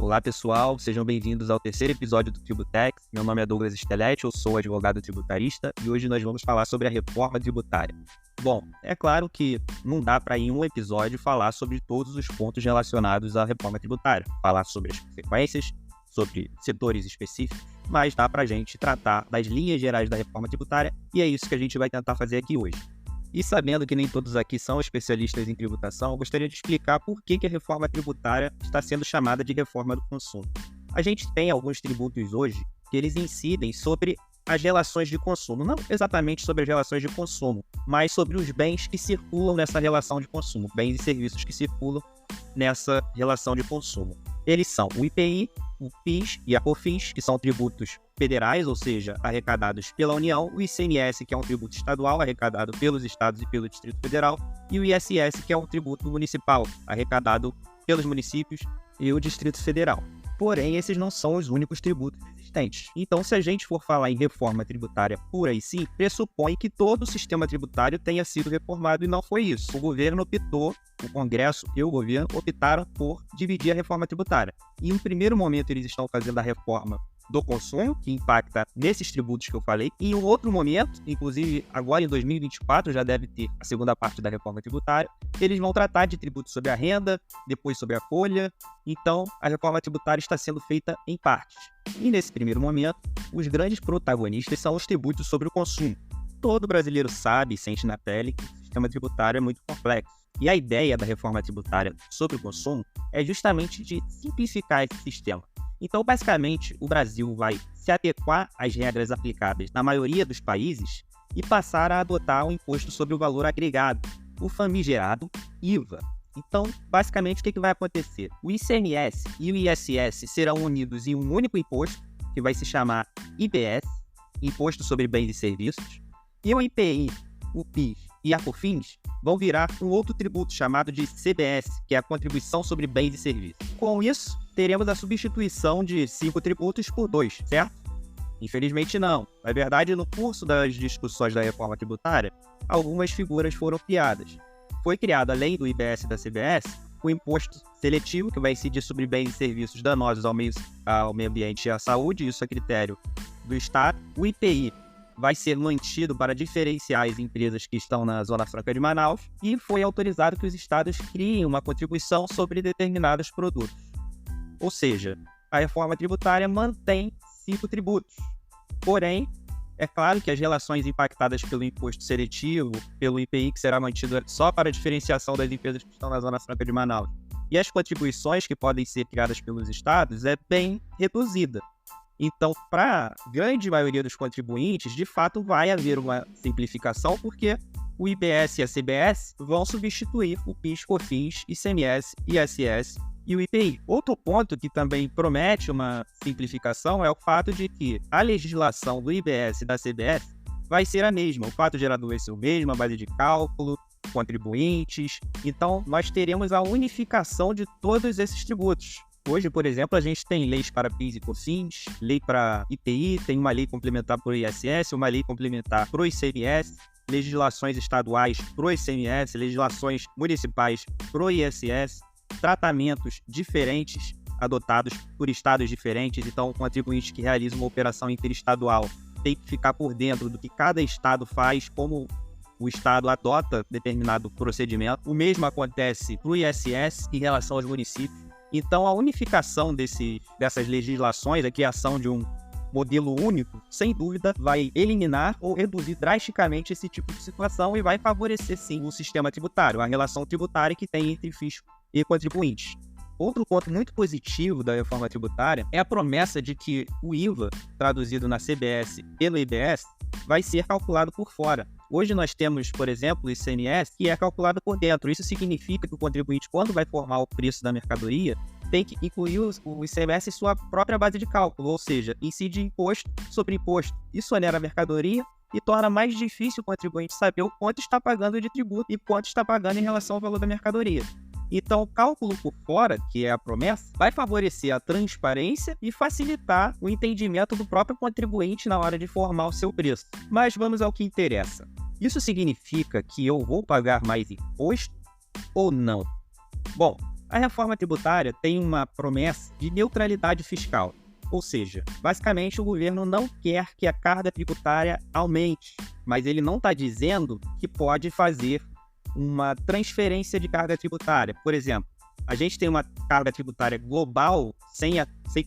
Olá pessoal, sejam bem-vindos ao terceiro episódio do Tributex. Meu nome é Douglas Stelletti, eu sou advogado tributarista e hoje nós vamos falar sobre a reforma tributária. Bom, é claro que não dá para em um episódio falar sobre todos os pontos relacionados à reforma tributária, falar sobre as consequências, sobre setores específicos, mas dá para a gente tratar das linhas gerais da reforma tributária e é isso que a gente vai tentar fazer aqui hoje. E sabendo que nem todos aqui são especialistas em tributação, eu gostaria de explicar por que a reforma tributária está sendo chamada de reforma do consumo. A gente tem alguns tributos hoje que eles incidem sobre as relações de consumo, não exatamente sobre as relações de consumo, mas sobre os bens que circulam nessa relação de consumo, bens e serviços que circulam nessa relação de consumo. Eles são o IPI, o PIS e a COFINS, que são tributos federais, ou seja, arrecadados pela União, o ICMS, que é um tributo estadual, arrecadado pelos estados e pelo Distrito Federal, e o ISS, que é um tributo municipal, arrecadado pelos municípios e o Distrito Federal. Porém, esses não são os únicos tributos existentes. Então, se a gente for falar em reforma tributária pura e sim, pressupõe que todo o sistema tributário tenha sido reformado e não foi isso. O governo optou, o Congresso e o governo optaram por dividir a reforma tributária. Em um primeiro momento, eles estão fazendo a reforma do consumo, que impacta nesses tributos que eu falei. E em um outro momento, inclusive agora em 2024, já deve ter a segunda parte da reforma tributária, eles vão tratar de tributos sobre a renda, depois sobre a folha. Então, a reforma tributária está sendo feita em partes. E nesse primeiro momento, os grandes protagonistas são os tributos sobre o consumo. Todo brasileiro sabe e sente na pele que o sistema tributário é muito complexo. E a ideia da reforma tributária sobre o consumo é justamente de simplificar esse sistema. Então, basicamente, o Brasil vai se adequar às regras aplicáveis na maioria dos países e passar a adotar um imposto sobre o valor agregado, o famigerado IVA. Então, basicamente, o que vai acontecer? O ICMS e o ISS serão unidos em um único imposto, que vai se chamar IBS, Imposto sobre Bens e Serviços, e o IPI, o PIS e a COFINS vão virar um outro tributo chamado de CBS, que é a Contribuição sobre Bens e Serviços. Com isso, teremos a substituição de 5 tributos por 2, certo? Infelizmente não. Na verdade, no curso das discussões da reforma tributária, algumas figuras foram criadas. Foi criado, além do IBS e da CBS, o imposto seletivo, que vai incidir sobre bens e serviços danosos ao meio ambiente e à saúde, isso é critério do Estado. O IPI vai ser mantido para diferenciar as empresas que estão na Zona Franca de Manaus e foi autorizado que os estados criem uma contribuição sobre determinados produtos. Ou seja, a reforma tributária mantém 5 tributos. Porém, é claro que as relações impactadas pelo imposto seletivo, pelo IPI, que será mantido só para a diferenciação das empresas que estão na Zona Franca de Manaus, e as contribuições que podem ser criadas pelos estados é bem reduzida. Então, para a grande maioria dos contribuintes, de fato vai haver uma simplificação, porque o IBS e a CBS vão substituir o PIS, COFINS, ICMS, ISS e o IPI. Outro ponto que também promete uma simplificação é o fato de que a legislação do IBS e da CBS vai ser a mesma. O fato gerador vai ser o mesmo, a base de cálculo, contribuintes. Então, nós teremos a unificação de todos esses tributos. Hoje, por exemplo, a gente tem leis para PIS e COFINS, lei para IPI, tem uma lei complementar para o ISS, uma lei complementar para o ICMS, legislações estaduais para o ICMS, legislações municipais para o ISS, tratamentos diferentes adotados por estados diferentes. Então, o contribuinte que realiza uma operação interestadual tem que ficar por dentro do que cada estado faz, como o estado adota determinado procedimento. O mesmo acontece para o ISS em relação aos municípios. Então, a unificação dessas legislações, a criação de um modelo único, sem dúvida, vai eliminar ou reduzir drasticamente esse tipo de situação e vai favorecer, sim, o sistema tributário, a relação tributária que tem entre fisco e contribuintes. Outro ponto muito positivo da reforma tributária é a promessa de que o IVA, traduzido na CBS e no IBS, vai ser calculado por fora. Hoje nós temos, por exemplo, o ICMS, que é calculado por dentro. Isso significa que o contribuinte, quando vai formar o preço da mercadoria, tem que incluir o ICMS em sua própria base de cálculo, ou seja, incide imposto sobre imposto. Isso onera a mercadoria e torna mais difícil o contribuinte saber o quanto está pagando de tributo e quanto está pagando em relação ao valor da mercadoria. Então, o cálculo por fora, que é a promessa, vai favorecer a transparência e facilitar o entendimento do próprio contribuinte na hora de formar o seu preço. Mas vamos ao que interessa. Isso significa que eu vou pagar mais imposto ou não? Bom, A reforma tributária tem uma promessa de neutralidade fiscal, ou seja, basicamente o governo não quer que a carga tributária aumente, mas ele não está dizendo que pode fazer uma transferência de carga tributária. Por exemplo, a gente tem uma carga tributária global sem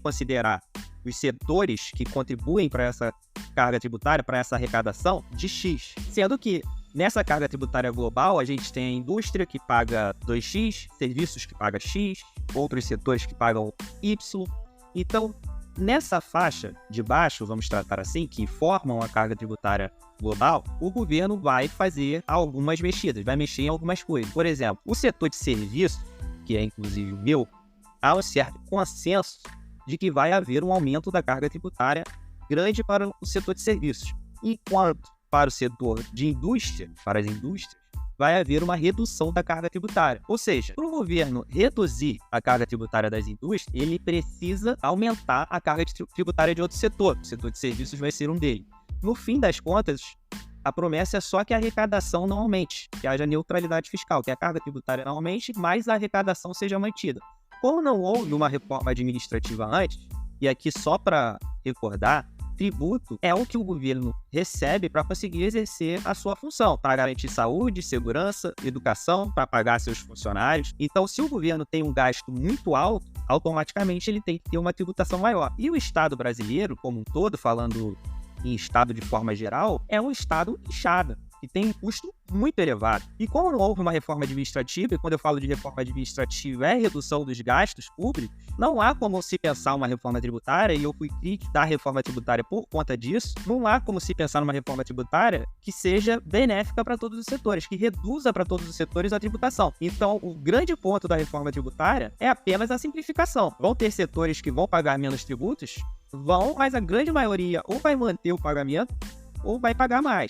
considerar os setores que contribuem para essa carga tributária, para essa arrecadação, de X. Sendo que nessa carga tributária global, a gente tem a indústria que paga 2X, serviços que pagam X, outros setores que pagam Y. Então, nessa faixa de baixo, vamos tratar assim, que formam a carga tributária global, o governo vai fazer algumas mexidas, vai mexer em algumas coisas. Por exemplo, o setor de serviços, que é inclusive o meu, há um certo consenso de que vai haver um aumento da carga tributária grande para o setor de serviços, enquanto para o setor de indústria, para as indústrias, vai haver uma redução da carga tributária. Ou seja, para o governo reduzir a carga tributária das indústrias, ele precisa aumentar a carga tributária de outro setor. O setor de serviços vai ser um deles. No fim das contas, a promessa é só que a arrecadação não aumente, que haja neutralidade fiscal, que a carga tributária não aumente, mas a arrecadação seja mantida. Como não houve uma reforma administrativa antes, e aqui só para recordar, tributo é o que o governo recebe para conseguir exercer a sua função, para garantir saúde, segurança, educação, para pagar seus funcionários. Então, se o governo tem um gasto muito alto, automaticamente ele tem que ter uma tributação maior. E o Estado brasileiro, como um todo, falando em Estado de forma geral, é um Estado inchado, que tem um custo muito elevado. E como não houve uma reforma administrativa, e quando eu falo de reforma administrativa é redução dos gastos públicos, não há como se pensar uma reforma tributária, e eu fui crítico da reforma tributária por conta disso, não há como se pensar numa reforma tributária que seja benéfica para todos os setores, que reduza para todos os setores a tributação. Então, o grande ponto da reforma tributária é apenas a simplificação. Vão ter setores que vão pagar menos tributos? Vão, mas a grande maioria ou vai manter o pagamento ou vai pagar mais.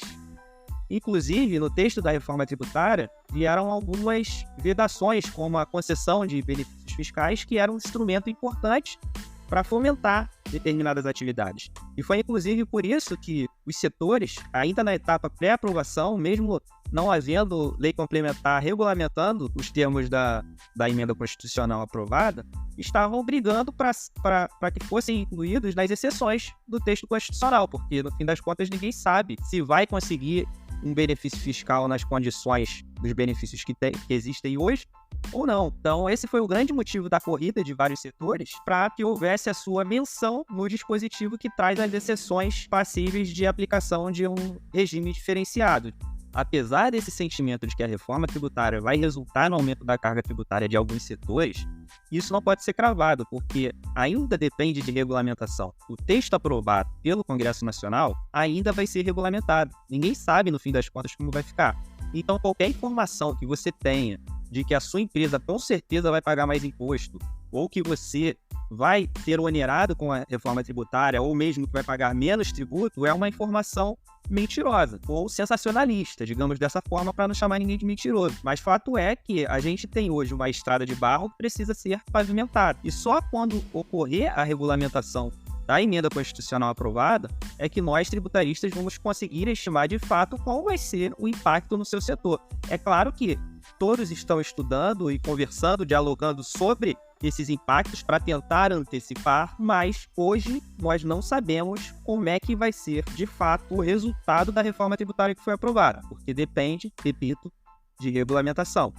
Inclusive, no texto da reforma tributária, vieram algumas vedações, como a concessão de benefícios fiscais, que era um instrumento importante para fomentar determinadas atividades. E foi, inclusive, por isso que os setores, ainda na etapa pré-aprovação, mesmo não havendo lei complementar regulamentando os termos da emenda constitucional aprovada, estavam brigando para que fossem incluídos nas exceções do texto constitucional, porque, no fim das contas, ninguém sabe se vai conseguir um benefício fiscal nas condições dos benefícios que existem hoje ou não. Então, esse foi o grande motivo da corrida de vários setores para que houvesse a sua menção no dispositivo que traz as exceções passíveis de aplicação de um regime diferenciado. Apesar desse sentimento de que a reforma tributária vai resultar no aumento da carga tributária de alguns setores, isso não pode ser cravado, porque ainda depende de regulamentação. O texto aprovado pelo Congresso Nacional ainda vai ser regulamentado. Ninguém sabe, no fim das contas, como vai ficar. Então, qualquer informação que você tenha de que a sua empresa com certeza vai pagar mais imposto, ou que você vai ser onerado com a reforma tributária, ou mesmo que vai pagar menos tributo, é uma informação mentirosa ou sensacionalista, digamos dessa forma, para não chamar ninguém de mentiroso. Mas fato é que a gente tem hoje uma estrada de barro que precisa ser pavimentada. E só quando ocorrer a regulamentação da emenda constitucional aprovada é que nós, tributaristas, vamos conseguir estimar de fato qual vai ser o impacto no seu setor. É claro que todos estão estudando e conversando, dialogando sobre esses impactos para tentar antecipar, mas hoje nós não sabemos como é que vai ser, de fato, o resultado da reforma tributária que foi aprovada, porque depende, repito, de regulamentação.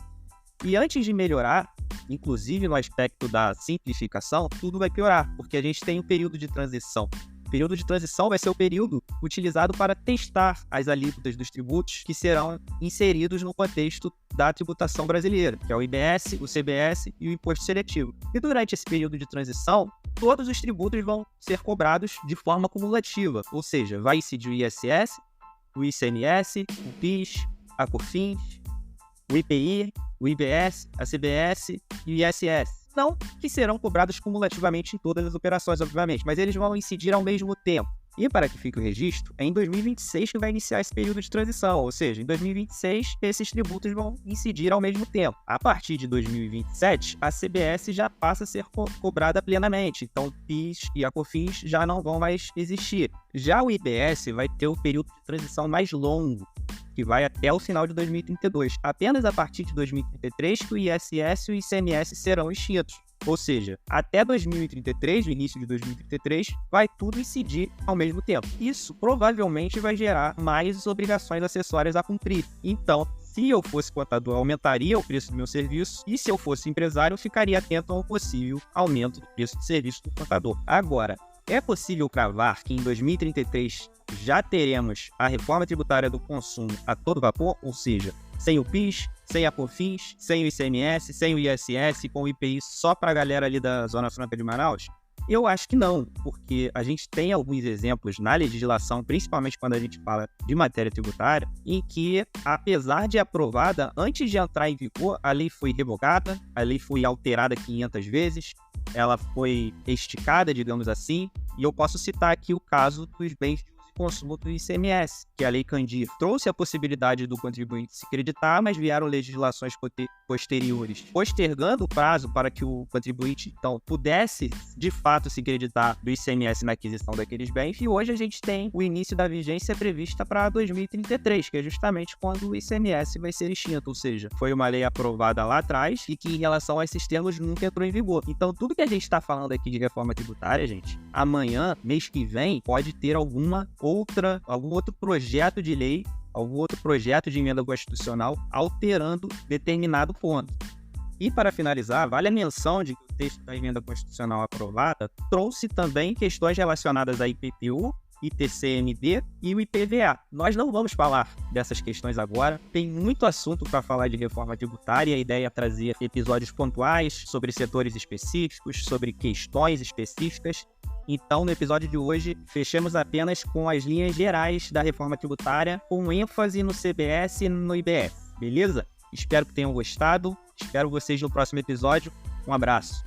E antes de melhorar, inclusive no aspecto da simplificação, tudo vai piorar, porque a gente tem um período de transição. O período de transição vai ser o período utilizado para testar as alíquotas dos tributos que serão inseridos no contexto da tributação brasileira, que é o IBS, o CBS e o Imposto Seletivo. E durante esse período de transição, todos os tributos vão ser cobrados de forma cumulativa, ou seja, vai incidir o ISS, o ICMS, o PIS, a COFINS, o IPI, o IBS, a CBS e o ISS. Não que serão cobrados cumulativamente em todas as operações, obviamente, mas eles vão incidir ao mesmo tempo. E para que fique o registro, é em 2026 que vai iniciar esse período de transição, ou seja, em 2026 esses tributos vão incidir ao mesmo tempo. A partir de 2027, a CBS já passa a ser cobrada plenamente, então o PIS e a COFINS já não vão mais existir. Já o IBS vai ter o período de transição mais longo, que vai até o final de 2032. Apenas a partir de 2033 que o ISS e o ICMS serão extintos. Ou seja, até 2033, no início de 2033, vai tudo incidir ao mesmo tempo. Isso provavelmente vai gerar mais obrigações acessórias a cumprir. Então, se eu fosse contador, aumentaria o preço do meu serviço, e se eu fosse empresário, eu ficaria atento ao possível aumento do preço de serviço do contador. Agora, é possível cravar que em 2033 já teremos a reforma tributária do consumo a todo vapor, ou seja, sem o PIS, sem a COFINS, sem o ICMS, sem o ISS, com o IPI só para a galera ali da Zona Franca de Manaus? Eu acho que não, porque a gente tem alguns exemplos na legislação, principalmente quando a gente fala de matéria tributária, em que, apesar de aprovada, antes de entrar em vigor, a lei foi revogada, a lei foi alterada 500 vezes, ela foi esticada, digamos assim, e eu posso citar aqui o caso dos bens de consumo do ICMS, que a Lei Candir trouxe a possibilidade do contribuinte se creditar, mas vieram legislações posteriores postergando o prazo para que o contribuinte, então, pudesse, de fato, se creditar do ICMS na aquisição daqueles bens, e hoje a gente tem o início da vigência prevista para 2033, que é justamente quando o ICMS vai ser extinto, ou seja, foi uma lei aprovada lá atrás e que, em relação a esses termos, nunca entrou em vigor. Então, tudo que a gente está falando aqui de reforma tributária, gente, amanhã, mês que vem, pode ter algum outro projeto de lei, algum outro projeto de emenda constitucional alterando determinado ponto. E para finalizar, vale a menção de que o texto da emenda constitucional aprovada trouxe também questões relacionadas a IPTU, ITCMD e o IPVA. Nós não vamos falar dessas questões agora, tem muito assunto para falar de reforma tributária, a ideia é trazer episódios pontuais sobre setores específicos, sobre questões específicas. Então, no episódio de hoje, fechamos apenas com as linhas gerais da reforma tributária, com ênfase no CBS e no IBS, beleza? Espero que tenham gostado, espero vocês no próximo episódio. Um abraço!